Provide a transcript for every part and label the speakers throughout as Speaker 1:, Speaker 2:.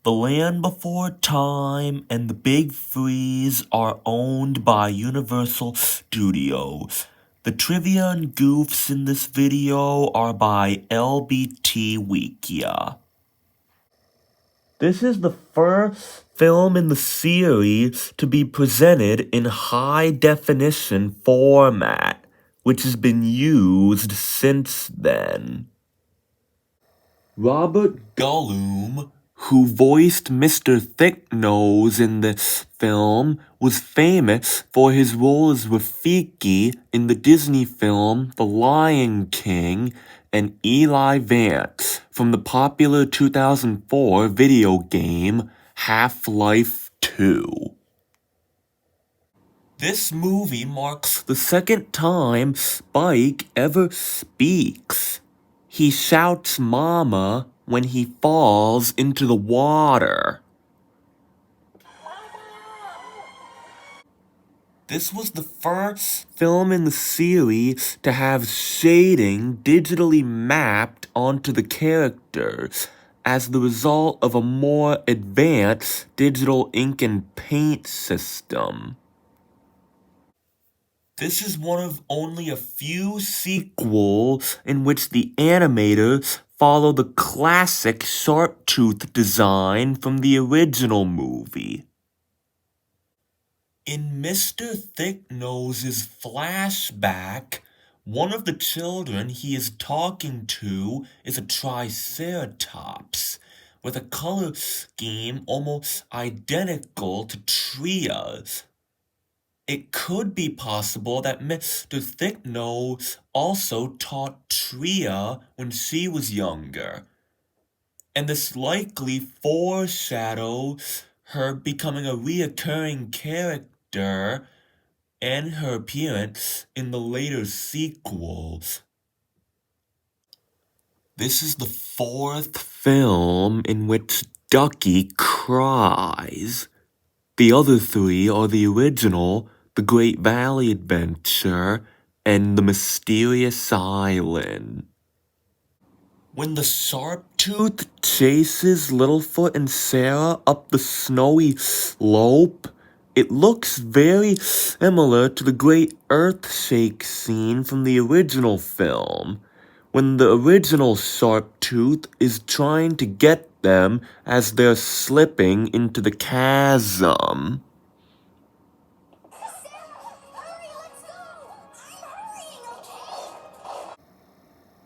Speaker 1: The Land Before Time and The Big Freeze are owned by Universal Studios. The trivia and goofs in this video are by LBT Wikia. This is the first film in the series to be presented in high definition format, which has been used since then. Robert Gollum, who voiced Mr. Thicknose in this film, was famous for his role as Rafiki in the Disney film The Lion King, and Eli Vance from the popular 2004 video game Half-Life 2. This movie marks the second time Spike ever speaks. He shouts "Mama" when he falls into the water. This was the first film in the series to have shading digitally mapped onto the characters as the result of a more advanced digital ink and paint system. This is one of only a few sequels in which the animators follow the classic sharp-tooth design from the original movie. In Mr. Thicknose's flashback, one of the children he is talking to is a triceratops, with a color scheme almost identical to Tria's. It could be possible that Mr. Thicknose also taught Tria when she was younger, and this likely foreshadows her becoming a reoccurring character and her appearance in the later sequels. This is the fourth film in which Ducky cries. The other three are the original, The Great Valley Adventure, and The Mysterious Island. When the Sharptooth chases Littlefoot and Sarah up the snowy slope, it looks very similar to the Great Earthshake scene from the original film, when the original Sharptooth is trying to get them as they're slipping into the chasm.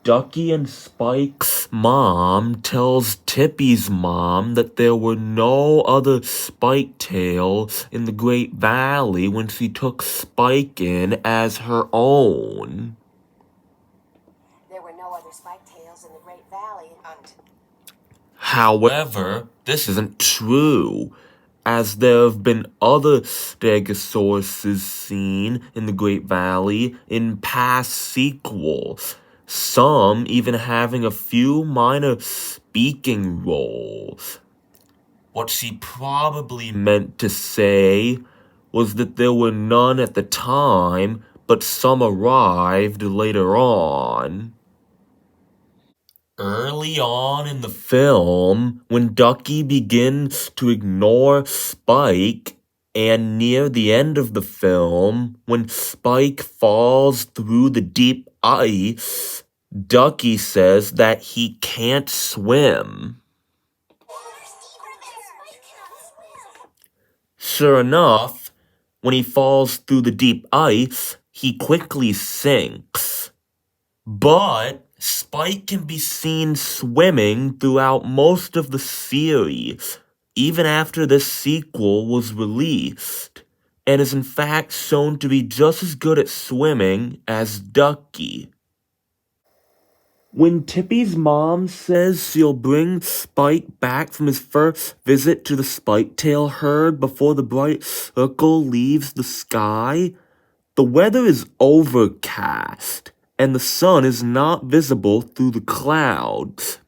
Speaker 1: Ducky and Spike's mom tells Tippy's mom that there were no other Spike-tails in the Great Valley when she took Spike in as her own.
Speaker 2: There were no other Spike-tails in the Great Valley
Speaker 1: However, this isn't true, as there have been other Stegosauruses seen in the Great Valley in past sequels, some even having a few minor speaking roles. What she probably meant to say was that there were none at the time, but some arrived later on. Early on in the film, when Ducky begins to ignore Spike, and near the end of the film, when Spike falls through the deep ice, Ducky says that he can't swim. Sure enough, when he falls through the deep ice, he quickly sinks. But Spike can be seen swimming throughout most of the series, even after this sequel was released, and is in fact shown to be just as good at swimming as Ducky. When Tippy's mom says she'll bring Spike back from his first visit to the Spike-tail herd before the bright circle leaves the sky, the weather is overcast, and the sun is not visible through the clouds.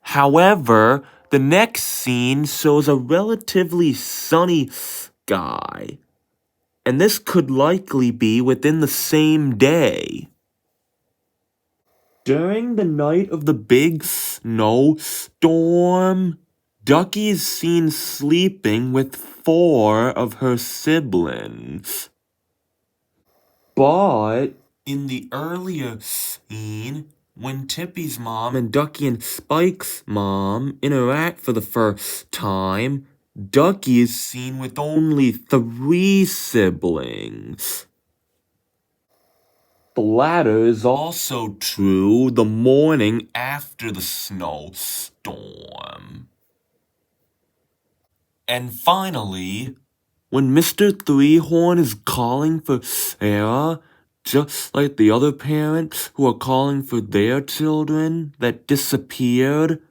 Speaker 1: However, the next scene shows a relatively sunny sky, and this could likely be within the same day. During the night of the big snowstorm, Ducky is seen sleeping with 4 of her siblings. But in the earlier scene, when Tippy's mom and Ducky and Spike's mom interact for the first time, Ducky is seen with only 3 siblings. The latter is also true the morning after the snowstorm. And finally, when Mr. Threehorn is calling for Sarah, just like the other parents who are calling for their children that disappeared,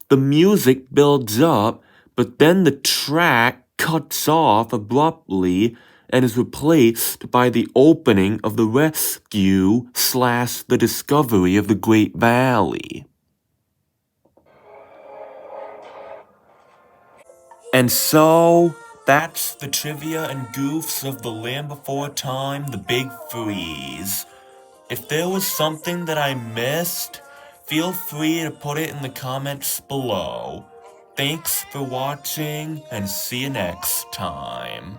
Speaker 1: the music builds up, but then the track cuts off abruptly and is replaced by the opening of the rescue / the discovery of the Great Valley. And so, that's the trivia and goofs of The Land Before Time, The Big Freeze. If there was something that I missed, feel free to put it in the comments below. Thanks for watching, and see you next time.